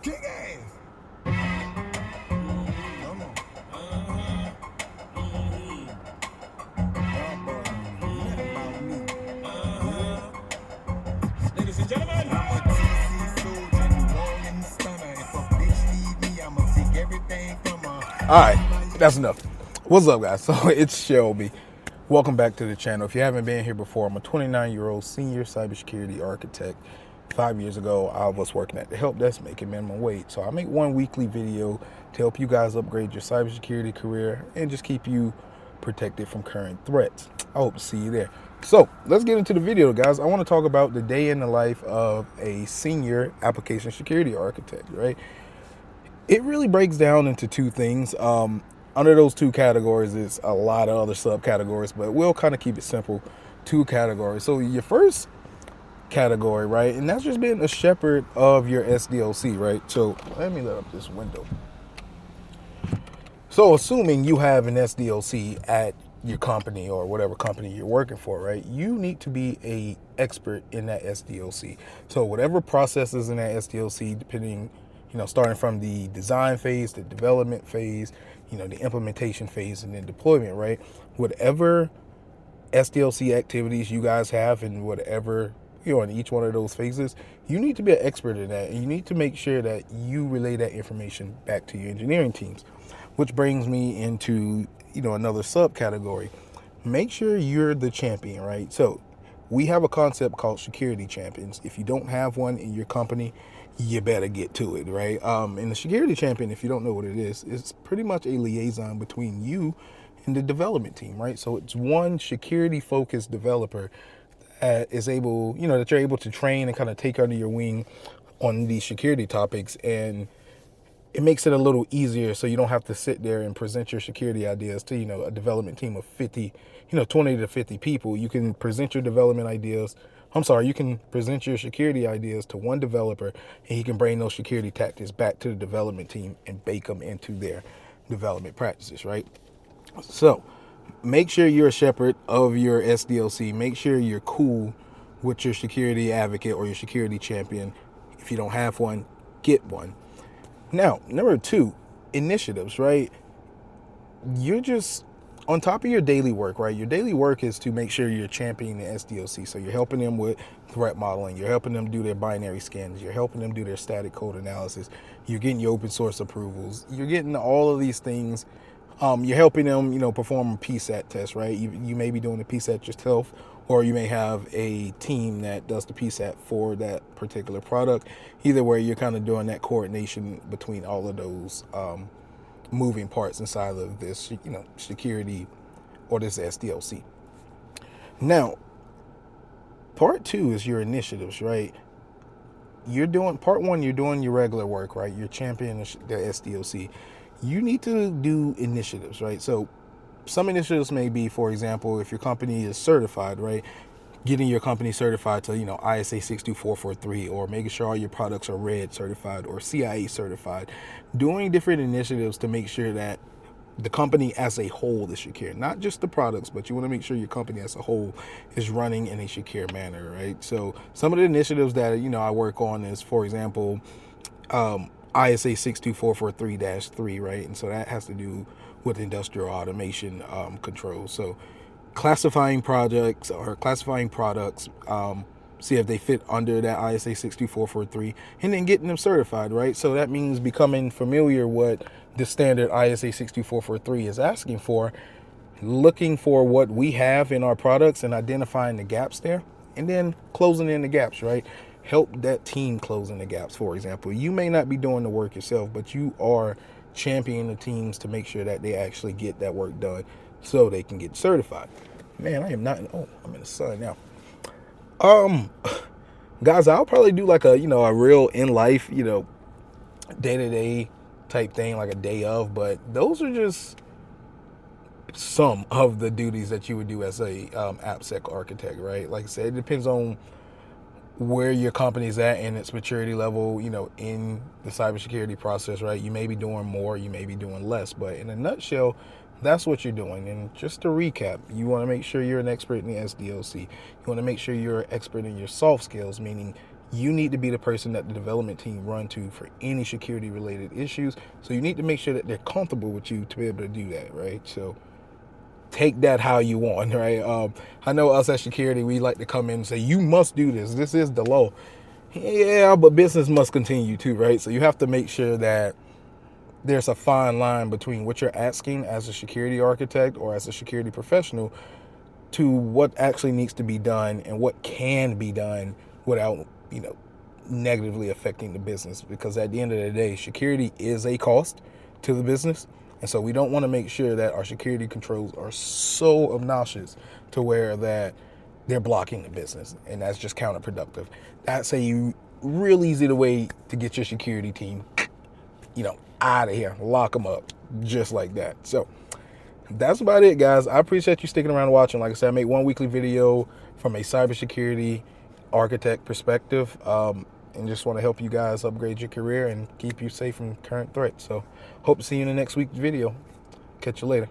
Kick ass. Come on. Y'all boy don't know nothing about me. Ladies and gentlemen, I'm a TC soldier, New Orleans stunner. If a bitch leave me, I'ma take everything from her. All right, that's enough. What's up, guys? So it's Shelby. Welcome back to the channel. If you haven't been here before, I'm a 29-year-old senior cybersecurity architect. 5 years ago, I was working at the help desk making minimum wage. So I make one weekly video to help you guys upgrade your cybersecurity career and just keep you protected from current threats. I hope to see you there. So let's get into the video, guys. I want to talk about the day in the life of a senior application security architect, right? It really breaks down into two things. Under those two categories is a lot of other subcategories, but we'll kind of keep it simple. Two categories. So your first category, right, and that's just being a shepherd of your SDLC, right? So let me let up this window. So assuming you have an SDLC at your company or whatever company you're working for, right, you need to be a expert in that SDLC. So whatever processes in that SDLC, depending, starting from the design phase, the development phase, the implementation phase, and then deployment, right? Whatever SDLC activities you guys have and whatever, in each one of those phases, you need to be an expert in that. And you need to make sure that you relay that information back to your engineering teams, which brings me into, another subcategory. Make sure you're the champion, right? So we have a concept called security champions. If you don't have one in your company, you better get to it, right? And the security champion, if you don't know what it is pretty much a liaison between you and the development team, right? So it's one security focused developer that is able, that you're able to train and kind of take under your wing on these security topics. And it makes it a little easier so you don't have to sit there and present your security ideas to, a development team of 50, 20 to 50 people. You can present your development ideas. You can present your security ideas to one developer, and he can bring those security tactics back to the development team and bake them into their development practices, right? So make sure you're a shepherd of your SDLC. Make sure you're cool with your security advocate or your security champion. If you don't have one, get one. Now, number two, initiatives, right? You're just on top of your daily work, right? Your daily work is to make sure you're championing the SDLC. So you're helping them with threat modeling. You're helping them do their binary scans. You're helping them do their static code analysis. You're getting your open source approvals. You're getting all of these things. You're helping them, perform a PSAT test, right? You may be doing the PSAT yourself, or you may have a team that does the PSAT for that particular product. Either way, you're kind of doing that coordination between all of those moving parts inside of this, security or this SDLC. Now, part two is your initiatives, right? You're doing part one, you're doing your regular work, right? You're championing the SDLC. You need to do initiatives, right? So some initiatives may be, for example, if your company is certified, right? Getting your company certified to, ISA 62443, or making sure all your products are RED certified or CIA certified. Doing different initiatives to make sure that the company as a whole is secure, not just the products, but you want to make sure your company as a whole is running in a secure manner, right? So some of the initiatives that, I work on is, for example, ISA 62443-3, right? And so that has to do with industrial automation controls. So classifying projects or classifying products, see if they fit under that ISA 62443, and then getting them certified, right? So that means becoming familiar with the standard ISA 62443 is asking for, looking for what we have in our products and identifying the gaps there, and then closing in the gaps, right? Help that team close in the gaps. For example, you may not be doing the work yourself, but you are championing the teams to make sure that they actually get that work done so they can get certified. Man, I am not I'm in the sun now. Guys, I'll probably do like a real in life, day-to-day type thing, like a day of, but those are just some of the duties that you would do as a AppSec architect, right? Like I said, it depends on where your company's at and its maturity level, in the cybersecurity process, right? You may be doing more, you may be doing less, but in a nutshell, that's what you're doing. And just to recap, you want to make sure you're an expert in the SDLC. You want to make sure you're an expert in your soft skills, meaning you need to be the person that the development team run to for any security related issues. So you need to make sure that they're comfortable with you to be able to do that, right? So take that how you want, right? I know us at security, we like to come in and say, you must do this. This is the law. Yeah, but business must continue too, right? So you have to make sure that there's a fine line between what you're asking as a security architect or as a security professional to what actually needs to be done and what can be done without, negatively affecting the business. Because at the end of the day, security is a cost to the business. And so we don't want to make sure that our security controls are so obnoxious to where that they're blocking the business. And that's just counterproductive. That's a real easy way to get your security team, out of here. Lock them up just like that. So that's about it, guys. I appreciate you sticking around watching. Like I said, I make one weekly video from a cybersecurity architect perspective, and just want to help you guys upgrade your career and keep you safe from current threats. So hope to see you in the next week's video. Catch you later.